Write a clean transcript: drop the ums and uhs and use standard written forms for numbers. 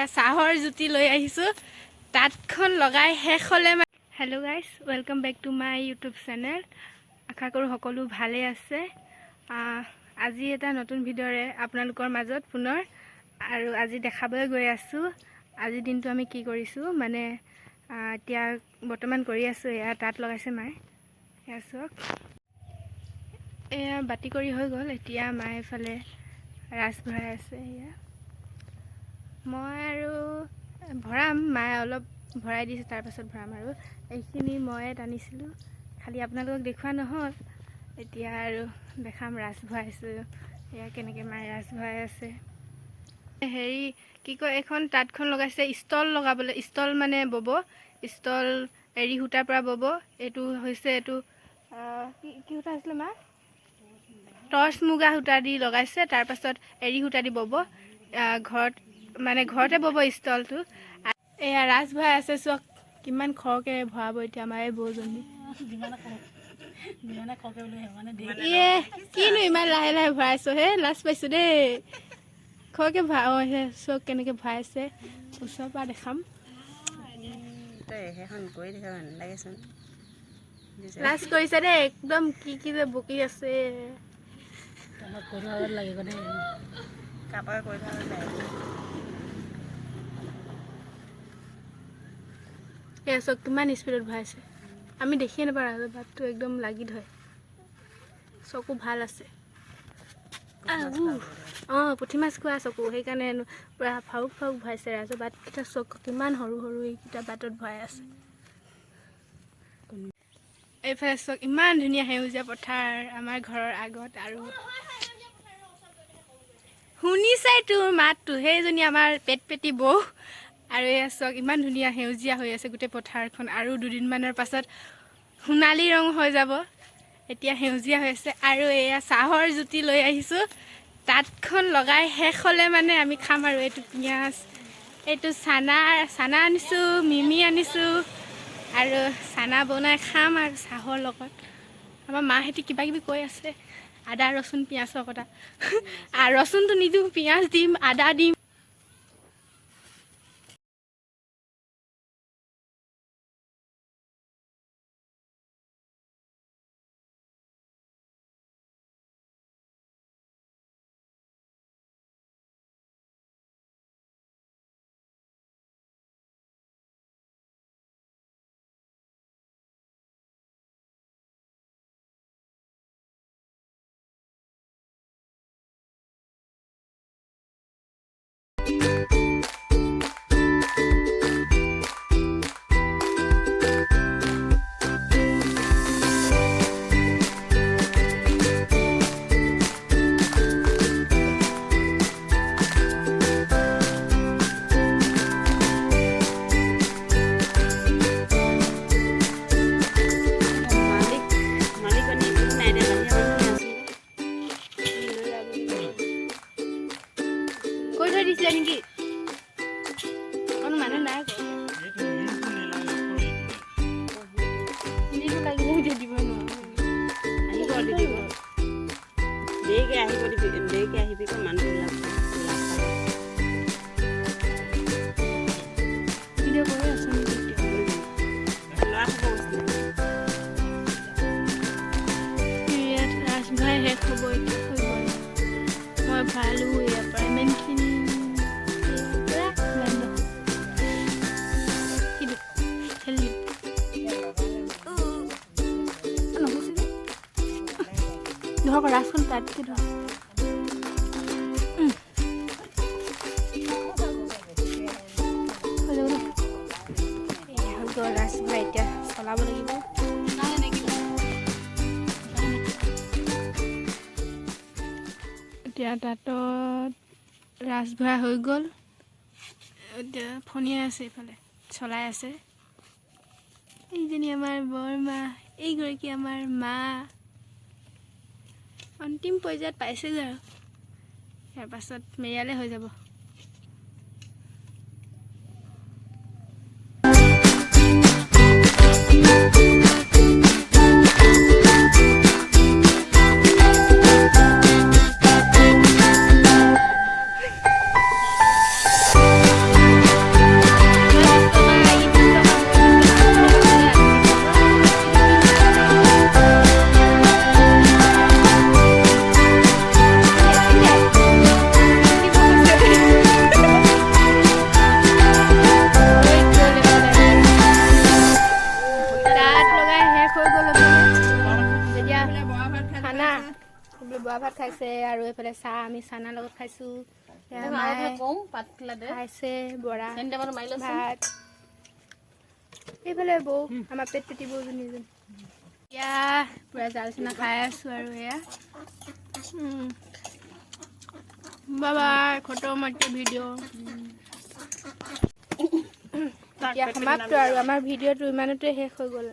চাহৰ জুতি লৈ আহিছোঁ তাতখন লগাই শেষ হ'লে hello' guys welcome back to my YouTube channel আশা কৰোঁ সকলো ভালে আছে আজি এটা নতুন ভিডিঅ'ৰে আপোনালোকৰ মাজত পুনৰ আৰু আজি দেখাবলৈ গৈ আছোঁ আজি দিনটো আমি কি কৰিছোঁ মানে এতিয়া বৰ্তমান কৰি আছোঁ এয়া তাত লগাইছে মায়ে এয়া চাওক এয়া বাতি কৰি হৈ গ'ল এতিয়া মায়ে ফালে ৰাছ ভৰাই আছে এয়া মই আৰু ভৰাম মায়ে অলপ ভৰাই দিছে তাৰ পাছত ভৰাম আৰু এইখিনি ময়ে টানিছিলোঁ খালি আপোনালোকক দেখুৱা নহ'ল এতিয়া আৰু দেখাম ৰাছ ভৰাইছোঁ এয়া কেনেকৈ মায়ে ৰাছ ভৰাই আছে হেৰি কি কয় এখন তাঁতখন লগাইছে ষ্টল লগাবলৈ ষ্টল মানে বব ষ্টল এৰী সূতাৰ পৰা বব এইটো হৈছে এইটো কি সূতা আছিলে মা টৰ্চ মুগা সূতা দি লগাইছে তাৰ পাছত এৰী সূতা দি বব ঘৰত মানে ঘৰতে বব ষ্টলটো এয়া ৰাছ ভৰাই আছে চক কিমান খৰকৈ ভৰাব এতিয়া আমাৰ এই বৌজনী ইয়ে কিনো ইমান লাহে লাহে ভৰাইছোঁ হে লাজ পাইছোঁ দেই খৰকৈ ভৰাই অঁ সেই চক কেনেকৈ ভৰাইছে ওচৰৰ পৰা দেখাম লাজ কৰিছে দেই একদম কি যে বকি আছে এয়া চক কিমান স্পীডত ভৰাইছে আমি দেখিয়ে নাপাওঁ ভাতটো একদম লাগি ধৰে চকু ভাল আছে অঁ পুঠি মাছ খোৱা চকু সেইকাৰণে পূৰা ফাউক ফাউক ভৰাইছে ৰাজু বাটকেইটা চকু কিমান সৰু সৰু এইকেইটা বাটত ভৰাই আছে এইফালে চক ইমান ধুনীয়া সেউজীয়া পথাৰ আমাৰ ঘৰৰ আগত আৰু শুনিছাই তোৰ মাতটো সেইজনী আমাৰ পেটপেটি বৌ আৰু এয়া চক ইমান ধুনীয়া সেউজীয়া হৈ আছে গোটেই পথাৰখন আৰু দুদিনমানৰ পাছত সোণালী ৰং হৈ যাব এতিয়া সেউজীয়া হৈ আছে আৰু এয়া চাহৰ জুতি লৈ আহিছোঁ তাঁতখন লগাই শেষ হ'লে মানে আমি খাম আৰু এইটো পিঁয়াজ এইটো চানা আনিছোঁ মিমি আনিছোঁ আৰু চানা বনাই খাম আৰু চাহৰ লগত আমাৰ মাহঁতে কিবা কিবি কৈ আছে আদা ৰচুন পিঁয়াজৰ কথা ৰচুনটো নিদিওঁ পিঁয়াজ দিম আদা দিম নেকি কোনো মানুহ নাই লাগিলে দিব নোৱাৰো আহিব দেৰিকে আহিব দিবি দেৰিকে আহিবি মানুহবিলাক ভিডিঅ' কৰি আছো ইয়াত ৰাছ ভৰাই শেষ হ'ব এতিয়া হৈ গ'ল মই ভৰালোঁ ইয়াৰ পৰা ইমানখিনি ধৰক ৰাছখন তাতকৈ ধৰক ৰাছ ভৰাই এতিয়া চলাব লাগিব এতিয়া তাঁতত ৰাছ ভৰাই হৈ গ'ল এতিয়া ফনিয়াই আছে এইফালে চলাই আছে এইজনী আমাৰ বৰমা এইগৰাকী আমাৰ মা অন্তিম পৰ্যায়ত পাইছেগৈ আৰু ইয়াৰ পাছত মেৰিয়ালে হৈ যাব চানা বোলে বোৱা ভাত খাইছে আৰু এইফালে চাহ আমি চানাৰ লগত খাইছোঁ খাইছে বৰা ভাত এইফালে বৌ আমাৰ পেট পেটি বৌজনীজন এতিয়া পূৰা জাল চানা খাই আছোঁ আৰু এয়া বাবাই খতম এতিয়া ভিডিঅ' এতিয়া সমাপ্ত আৰু আমাৰ ভিডিঅ'টো ইমানতে শেষ হৈ গ'ল